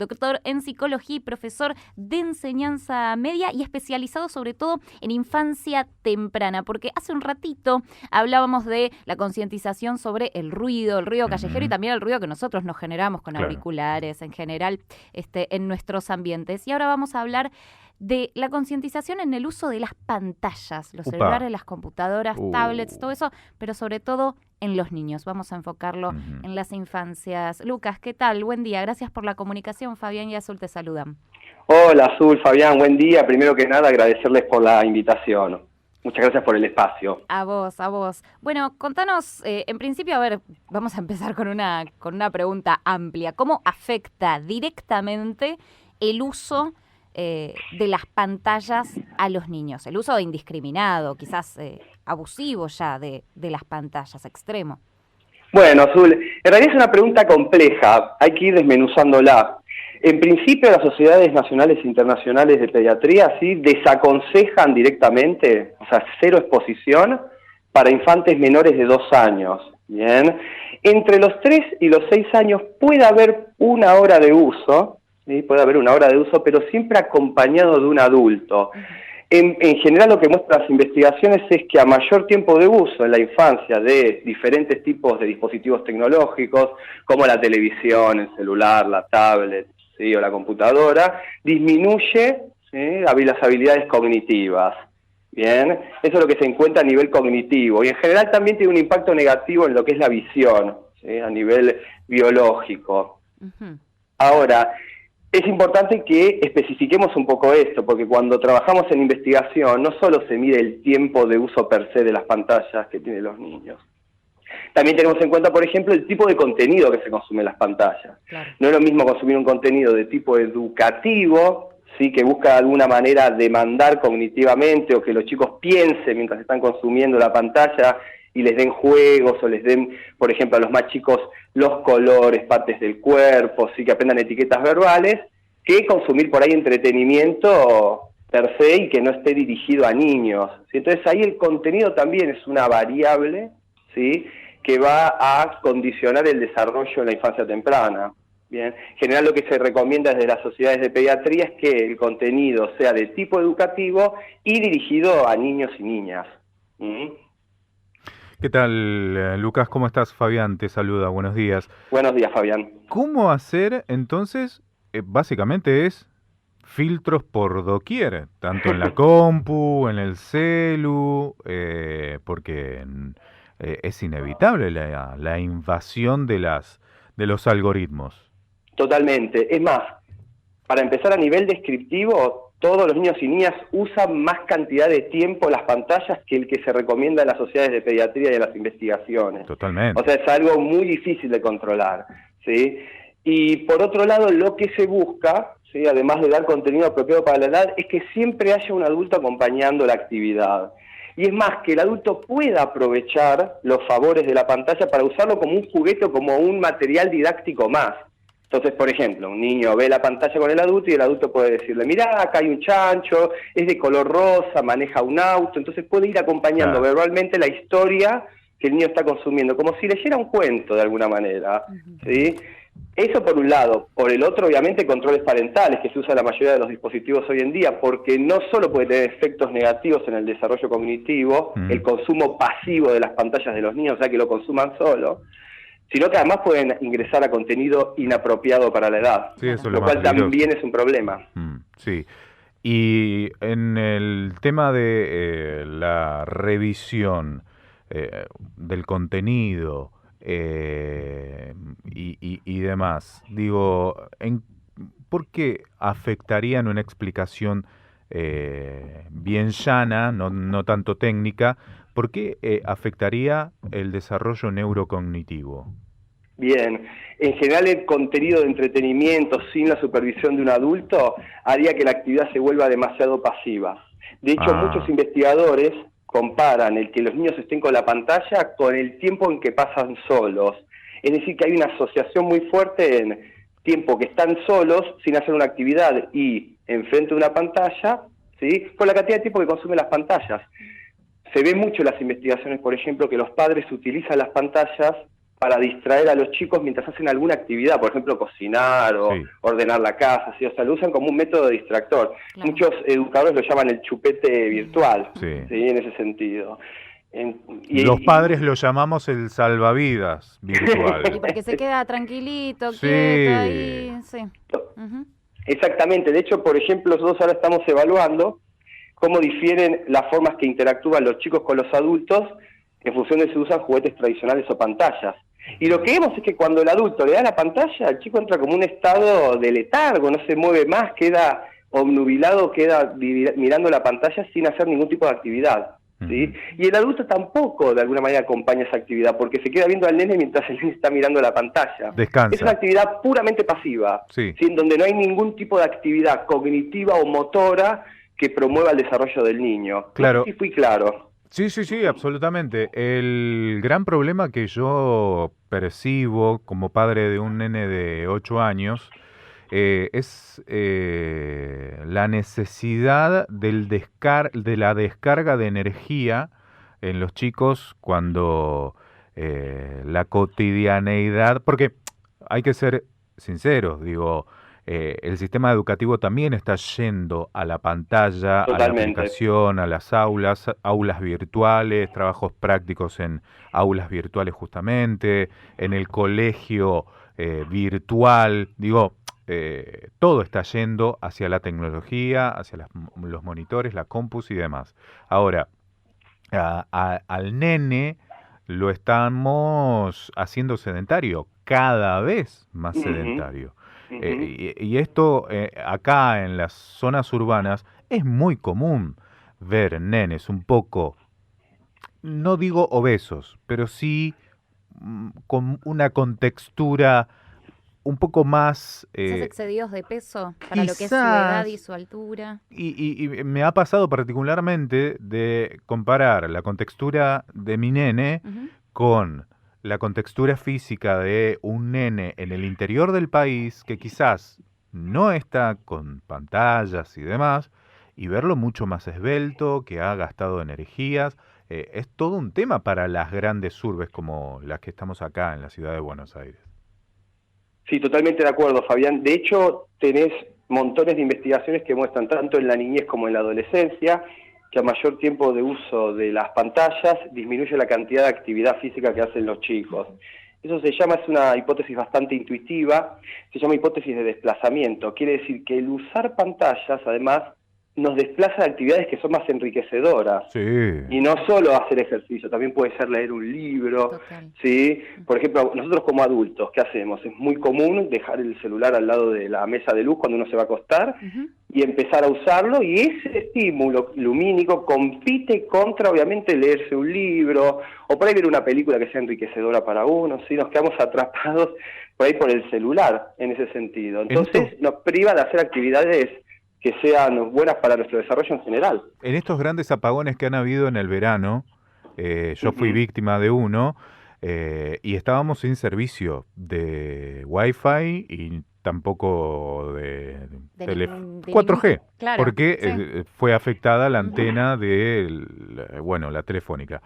doctor en psicología y profesor de enseñanza media y especializado sobre todo en infancia temprana, porque hace un ratito hablábamos de la concientización sobre el ruido callejero y también el ruido que nosotros nos generamos con auriculares en general en nuestros ambientes. Y ahora vamos a hablar de la concientización en el uso de las pantallas, los celulares, las computadoras, tablets, todo eso, pero sobre todo en los niños. Vamos a enfocarlo en las infancias. Lucas, ¿qué tal? Buen día. Gracias por la comunicación. Fabián y Azul te saludan. Hola, Azul, Fabián, buen día. Primero que nada, agradecerles por la invitación. Muchas gracias por el espacio. A vos, a vos. Bueno, contanos, en principio, a ver, vamos a empezar con una pregunta amplia. ¿Cómo afecta directamente el uso de las pantallas a los niños? El uso indiscriminado, quizás abusivo ya de las pantallas, extremo. Bueno, Azul, en realidad es una pregunta compleja, hay que ir desmenuzándola. En principio, las sociedades nacionales e internacionales de pediatría sí desaconsejan directamente, o sea, cero exposición para infantes menores de 2 años. Bien, entre los 3 y los 6 años puede haber una hora de uso, ¿sí? Puede haber una hora de uso, pero siempre acompañado de un adulto. En general, lo que muestran las investigaciones es que a mayor tiempo de uso en la infancia de diferentes tipos de dispositivos tecnológicos, como la televisión, el celular, la tablet, ¿sí? O la computadora, disminuye, ¿sí? Las habilidades cognitivas. Bien, eso es lo que se encuentra a nivel cognitivo. Y en general también tiene un impacto negativo en lo que es la visión, ¿sí? A nivel biológico. Ahora, es importante que especifiquemos un poco esto, porque cuando trabajamos en investigación no solo se mide el tiempo de uso per se de las pantallas que tienen los niños. También tenemos en cuenta, por ejemplo, el tipo de contenido que se consume en las pantallas. Claro. No es lo mismo consumir un contenido de tipo educativo, ¿sí? Que busca de alguna manera demandar cognitivamente o que los chicos piensen mientras están consumiendo la pantalla y les den juegos o les den, por ejemplo, a los más chicos los colores, partes del cuerpo, sí, que aprendan etiquetas verbales, que consumir por ahí entretenimiento per se y que no esté dirigido a niños, ¿sí? Entonces ahí el contenido también es una variable, ¿sí? Que va a condicionar el desarrollo en la infancia temprana. Bien, en general lo que se recomienda desde las sociedades de pediatría es que el contenido sea de tipo educativo y dirigido a niños y niñas. ¿Qué tal, Lucas? ¿Cómo estás? Fabián te saluda, buenos días. Buenos días, Fabián. ¿Cómo hacer, entonces, básicamente es filtros por doquier, tanto en la compu, en el celu, porque es inevitable la invasión de los algoritmos? Totalmente. Es más, para empezar a nivel descriptivo, todos los niños y niñas usan más cantidad de tiempo las pantallas que el que se recomienda en las sociedades de pediatría y en las investigaciones. Totalmente. O sea, es algo muy difícil de controlar, ¿sí? Y por otro lado, lo que se busca, ¿sí? Además de dar contenido apropiado para la edad, es que siempre haya un adulto acompañando la actividad. Y es más, que el adulto pueda aprovechar los favores de la pantalla para usarlo como un juguete o como un material didáctico más. Entonces, por ejemplo, un niño ve la pantalla con el adulto y el adulto puede decirle, mirá, acá hay un chancho, es de color rosa, maneja un auto, entonces puede ir acompañando verbalmente la historia que el niño está consumiendo, como si leyera un cuento de alguna manera, ¿sí? Eso por un lado. Por el otro, obviamente, controles parentales, que se usa en la mayoría de los dispositivos hoy en día, porque no solo puede tener efectos negativos en el desarrollo cognitivo, el consumo pasivo de las pantallas de los niños, o sea, que lo consuman solo, sino que además pueden ingresar a contenido inapropiado para la edad, sí, eso lo cual también es un problema. Sí. Y en el tema de la revisión del contenido y demás, digo, ¿por qué afectarían una explicación bien llana, no tanto técnica? ¿Por qué afectaría el desarrollo neurocognitivo? Bien, en general el contenido de entretenimiento sin la supervisión de un adulto haría que la actividad se vuelva demasiado pasiva. De hecho, muchos investigadores comparan el que los niños estén con la pantalla con el tiempo en que pasan solos. Es decir, que hay una asociación muy fuerte en tiempo que están solos sin hacer una actividad y enfrente de una pantalla, ¿sí? Con la cantidad de tiempo que consumen las pantallas. Se ve mucho en las investigaciones, por ejemplo, que los padres utilizan las pantallas para distraer a los chicos mientras hacen alguna actividad, por ejemplo, cocinar o ordenar la casa, ¿sí? O sea, lo usan como un método distractor. Claro. Muchos educadores lo llaman el chupete virtual, ¿sí? En ese sentido. Los padres lo llamamos el salvavidas virtual. Y porque se queda tranquilito, quieto ahí, sí. Exactamente, de hecho, por ejemplo, nosotros ahora estamos evaluando cómo difieren las formas que interactúan los chicos con los adultos en función de si usan juguetes tradicionales o pantallas. Y lo que vemos es que cuando el adulto le da la pantalla, el chico entra como un estado de letargo, no se mueve más, queda obnubilado, queda mirando la pantalla sin hacer ningún tipo de actividad, ¿sí? Y el adulto tampoco de alguna manera acompaña esa actividad, porque se queda viendo al nene mientras el nene está mirando la pantalla. Descansa. Es una actividad puramente pasiva, ¿sí? En donde no hay ningún tipo de actividad cognitiva o motora que promueva el desarrollo del niño. Claro. No sé si fui claro. Sí, absolutamente. El gran problema que yo percibo como padre de un nene de 8 años es la necesidad de la descarga de energía en los chicos cuando la cotidianeidad, porque hay que ser sinceros, digo, el sistema educativo también está yendo a la pantalla, Totalmente. A la aplicación, a las aulas virtuales, trabajos prácticos en aulas virtuales justamente, en el colegio virtual, digo, todo está yendo hacia la tecnología, hacia los monitores, la compus y demás. Ahora, al nene lo estamos haciendo sedentario, cada vez más sedentario. Y esto acá en las zonas urbanas es muy común ver nenes un poco, no digo obesos, pero sí con una contextura un poco más... excedidos de peso para lo que es su edad y su altura. Y me ha pasado particularmente de comparar la contextura de mi nene con la contextura física de un nene en el interior del país que quizás no está con pantallas y demás, y verlo mucho más esbelto, que ha gastado energías. Es todo un tema para las grandes urbes como las que estamos acá en la ciudad de Buenos Aires. Sí, totalmente de acuerdo, Fabián. De hecho, tenés montones de investigaciones que muestran tanto en la niñez como en la adolescencia que a mayor tiempo de uso de las pantallas disminuye la cantidad de actividad física que hacen los chicos. Eso se llama, es una hipótesis bastante intuitiva, se llama hipótesis de desplazamiento. Quiere decir que el usar pantallas, además, nos desplaza a actividades que son más enriquecedoras. Sí. Y no solo hacer ejercicio, también puede ser leer un libro, ¿sí? Por ejemplo, nosotros como adultos, ¿qué hacemos? Es muy común dejar el celular al lado de la mesa de luz cuando uno se va a acostar y empezar a usarlo, y ese estímulo lumínico compite contra, obviamente, leerse un libro o por ahí ver una película que sea enriquecedora para uno, ¿sí? Nos quedamos atrapados por ahí por el celular en ese sentido. Entonces nos priva de hacer actividades que sean buenas para nuestro desarrollo en general. En estos grandes apagones que han habido en el verano, yo fui víctima de uno, y estábamos sin servicio de Wi-Fi y tampoco de 4G, claro, porque fue afectada la antena de, la telefónica.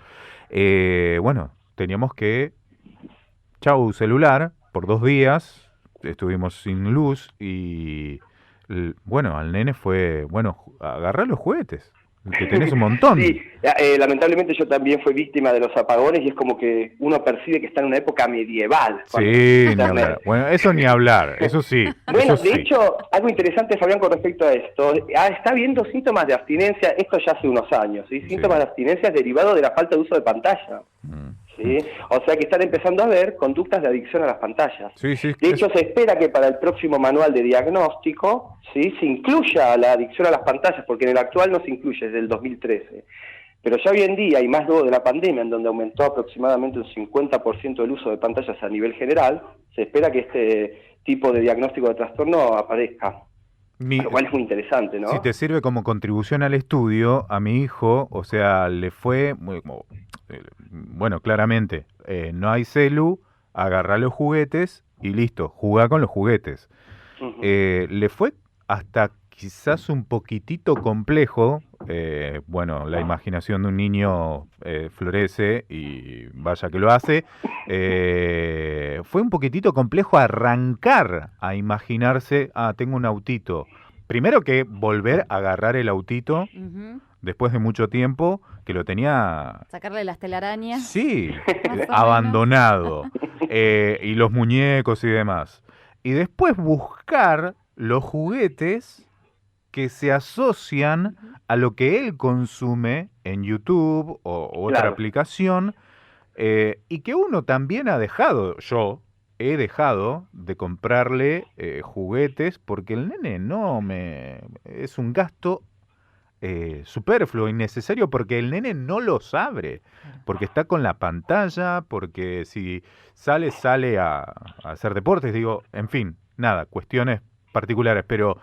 Teníamos que, chau celular, por 2 días, estuvimos sin luz y... al nene fue, agarrar los juguetes, que tenés un montón. Sí, lamentablemente yo también fui víctima de los apagones y es como que uno percibe que está en una época medieval. Sí, ni hablar. Bueno, eso ni hablar, eso sí. Bueno, eso de sí. hecho, algo interesante, Fabián, con respecto a esto, está habiendo síntomas de abstinencia, esto ya hace unos años, ¿sí? Síntomas de abstinencia derivados de la falta de uso de pantalla. ¿Sí? O sea que están empezando a haber conductas de adicción a las pantallas. Sí, de hecho, se espera que para el próximo manual de diagnóstico, ¿sí?, se incluya la adicción a las pantallas, porque en el actual no se incluye, desde el 2013. Pero ya hoy en día, y más luego de la pandemia, en donde aumentó aproximadamente un 50% el uso de pantallas a nivel general, se espera que este tipo de diagnóstico de trastorno aparezca. Lo cual es muy interesante, ¿no? Si te sirve como contribución al estudio, a mi hijo, o sea, le fue, claramente, no hay celu, agarra los juguetes y listo, jugá con los juguetes. Le fue hasta quizás un poquitito complejo. Bueno, la imaginación de un niño florece y vaya que lo hace. Fue un poquitito complejo arrancar a imaginarse, tengo un autito. Primero que volver a agarrar el autito después de mucho tiempo que lo tenía... Sacarle las telarañas. Sí, abandonado. Y los muñecos y demás. Y después buscar los juguetes que se asocian a lo que él consume en YouTube o otra aplicación, y que uno también ha dejado, yo he dejado de comprarle juguetes porque el nene es un gasto superfluo, innecesario, porque el nene no los abre, porque está con la pantalla, porque si sale a hacer deportes, digo, en fin, nada, cuestiones particulares, pero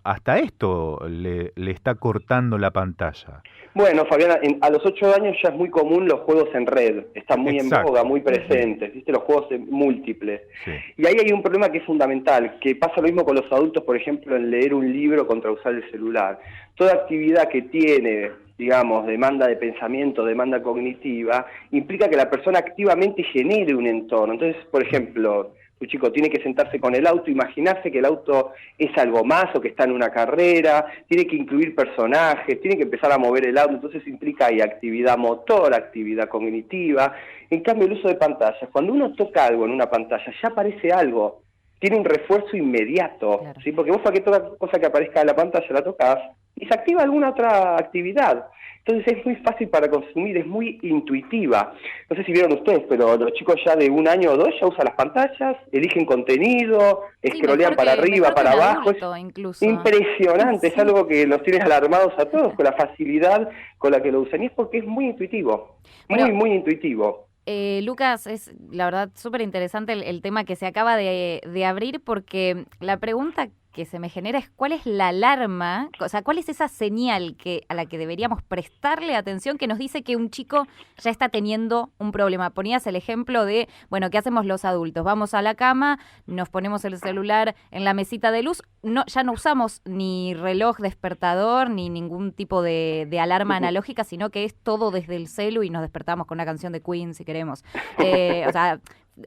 hasta esto le está cortando la pantalla. Bueno, Fabiana, a los 8 años ya es muy común los juegos en red, están muy en boga, muy presentes, ¿viste? Los juegos múltiples. Sí. Y ahí hay un problema que es fundamental, que pasa lo mismo con los adultos, por ejemplo, en leer un libro contra usar el celular. Toda actividad que tiene, digamos, demanda de pensamiento, demanda cognitiva, implica que la persona activamente genere un entorno. Entonces, por ejemplo, tu chico tiene que sentarse con el auto, imaginarse que el auto es algo más o que está en una carrera, tiene que incluir personajes, tiene que empezar a mover el auto, entonces implica ahí actividad motora, actividad cognitiva. En cambio, el uso de pantallas, cuando uno toca algo en una pantalla, ya aparece algo, tiene un refuerzo inmediato, claro. ¿Sí? Porque vos toda cosa que aparezca en la pantalla la tocas y se activa alguna otra actividad. Entonces es muy fácil para consumir, es muy intuitiva. No sé si vieron ustedes, pero los chicos ya de 1 año o 2 ya usan las pantallas, eligen contenido, scrollean para arriba, para abajo. Adulto, incluso. Impresionante, sí. Es algo que los tiene alarmados a todos con la facilidad con la que lo usan. Y es porque es muy intuitivo, muy intuitivo. Lucas, es la verdad súper interesante el tema que se acaba de abrir, porque la pregunta que se me genera es cuál es la alarma, o sea, cuál es esa señal a la que deberíamos prestarle atención que nos dice que un chico ya está teniendo un problema. Ponías el ejemplo de, bueno, ¿qué hacemos los adultos? Vamos a la cama, nos ponemos el celular en la mesita de luz, ya no usamos ni reloj despertador ni ningún tipo de alarma analógica, sino que es todo desde el celu y nos despertamos con una canción de Queen si queremos. O sea,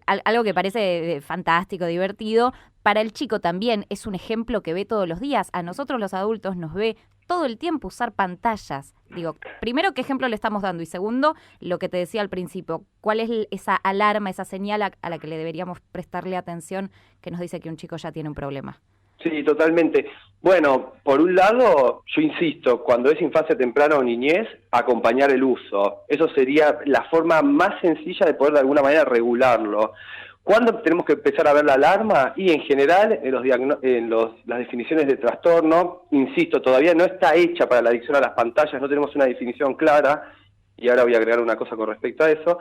algo que parece fantástico, divertido. Para el chico también es un ejemplo que ve todos los días. A nosotros los adultos nos ve todo el tiempo usar pantallas. Digo, primero, ¿qué ejemplo le estamos dando? Y segundo, lo que te decía al principio, ¿cuál es esa alarma, esa señal a la que le deberíamos prestarle atención que nos dice que un chico ya tiene un problema? Sí, totalmente. Bueno, por un lado, yo insisto, cuando es infancia temprana o niñez, acompañar el uso. Eso sería la forma más sencilla de poder de alguna manera regularlo. ¿Cuándo tenemos que empezar a ver la alarma? Y en general, las definiciones de trastorno, insisto, todavía no está hecha para la adicción a las pantallas, no tenemos una definición clara, y ahora voy a agregar una cosa con respecto a eso.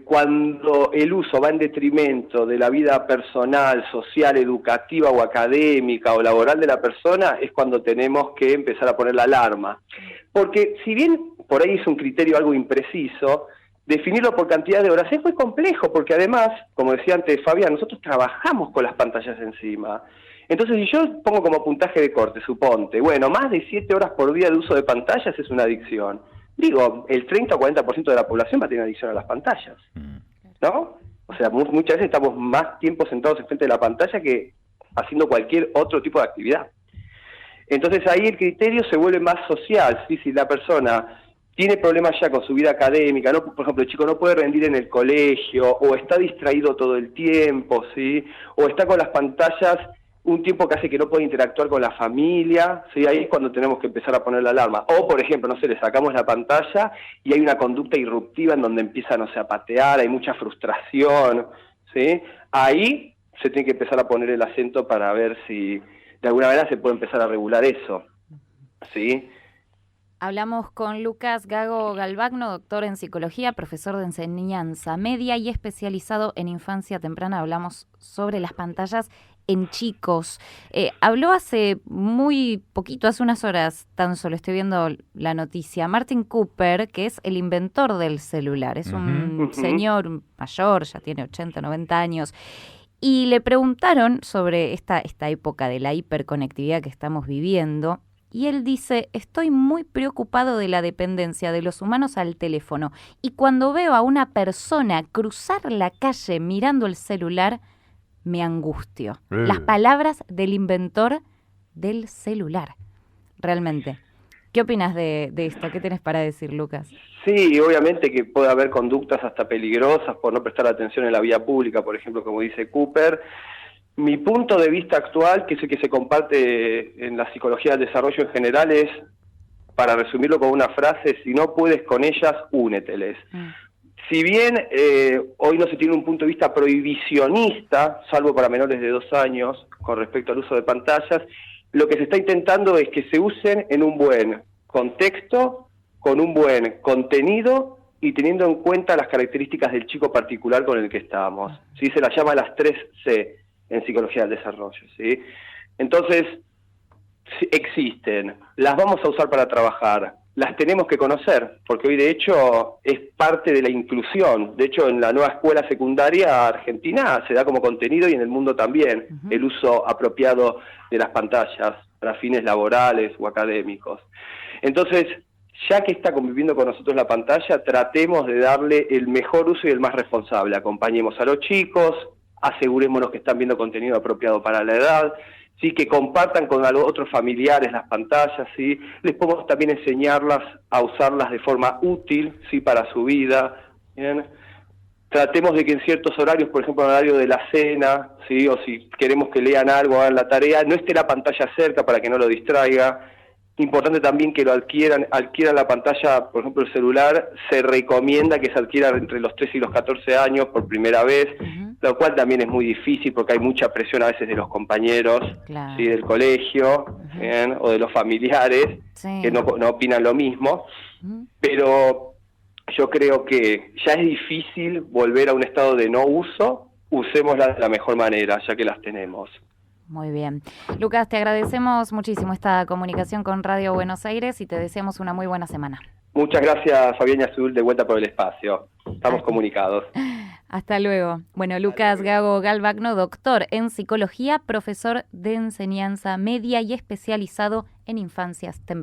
Cuando el uso va en detrimento de la vida personal, social, educativa o académica o laboral de la persona, es cuando tenemos que empezar a poner la alarma. Porque si bien por ahí es un criterio algo impreciso, definirlo por cantidad de horas es muy complejo, porque además, como decía antes Fabián, nosotros trabajamos con las pantallas encima. Entonces, si yo pongo como puntaje de corte, suponte, bueno, más de 7 horas por día de uso de pantallas es una adicción. Digo, el 30 o 40% de la población va a tener adicción a las pantallas, ¿no? O sea, muchas veces estamos más tiempo sentados enfrente de la pantalla que haciendo cualquier otro tipo de actividad. Entonces ahí el criterio se vuelve más social, ¿sí? Si la persona tiene problemas ya con su vida académica, ¿no? Por ejemplo, el chico no puede rendir en el colegio, o está distraído todo el tiempo, ¿sí? O está con las pantallas un tiempo que hace que no puede interactuar con la familia, ¿sí? Ahí es cuando tenemos que empezar a poner la alarma. O, por ejemplo, no sé, le sacamos la pantalla y hay una conducta irruptiva en donde empieza, no sé, a patear, hay mucha frustración, ¿sí? Ahí se tiene que empezar a poner el acento para ver si de alguna manera se puede empezar a regular eso, ¿sí? Hablamos con Lucas Gago Galvagno, doctor en psicología, profesor de enseñanza media y especializado en infancia temprana. Hablamos sobre las pantallas en chicos. Habló hace muy poquito, hace unas horas tan solo, estoy viendo la noticia, Martin Cooper, que es el inventor del celular. Es un señor mayor, ya tiene 80, 90 años. Y le preguntaron sobre esta época de la hiperconectividad que estamos viviendo. Y él dice, estoy muy preocupado de la dependencia de los humanos al teléfono. Y cuando veo a una persona cruzar la calle mirando el celular, me angustio. Las palabras del inventor del celular. Realmente. ¿Qué opinas de esto? ¿Qué tenés para decir, Lucas? Sí, obviamente que puede haber conductas hasta peligrosas por no prestar atención en la vía pública, por ejemplo, como dice Cooper. Mi punto de vista actual, que es el que se comparte en la psicología del desarrollo en general, es, para resumirlo con una frase, si no puedes con ellas, úneteles. Si bien hoy no se tiene un punto de vista prohibicionista, salvo para menores de 2 años, con respecto al uso de pantallas, lo que se está intentando es que se usen en un buen contexto, con un buen contenido y teniendo en cuenta las características del chico particular con el que estamos. ¿Sí? Se las llama las 3C en psicología del desarrollo. ¿Sí? Entonces, existen, las vamos a usar para trabajar, las tenemos que conocer, porque hoy de hecho es parte de la inclusión. De hecho, en la nueva escuela secundaria argentina se da como contenido, y en el mundo también, el uso apropiado de las pantallas para fines laborales o académicos. Entonces, ya que está conviviendo con nosotros la pantalla, tratemos de darle el mejor uso y el más responsable. Acompañemos a los chicos, asegurémonos que están viendo contenido apropiado para la edad, sí, que compartan con otros familiares las pantallas, sí, les podemos también enseñarlas a usarlas de forma útil, sí, para su vida, ¿bien? Tratemos de que en ciertos horarios, por ejemplo en el horario de la cena, sí, o si queremos que lean algo, hagan la tarea, no esté la pantalla cerca para que no lo distraiga. Importante también que lo adquieran la pantalla, por ejemplo el celular, se recomienda que se adquiera entre los 13 y los 14 años por primera vez, lo cual también es muy difícil porque hay mucha presión a veces de los compañeros, claro, ¿sí? Del colegio, ¿bien? O de los familiares, sí, que no opinan lo mismo, pero yo creo que ya es difícil volver a un estado de no uso, usémoslas de la mejor manera, ya que las tenemos. Muy bien. Lucas, te agradecemos muchísimo esta comunicación con Radio Buenos Aires y te deseamos una muy buena semana. Muchas gracias, Fabián y Azul, de vuelta por el espacio. Estamos comunicados. Hasta luego. Bueno, Lucas Gago Galvagno, doctor en psicología, profesor de enseñanza media y especializado en infancias tempranas.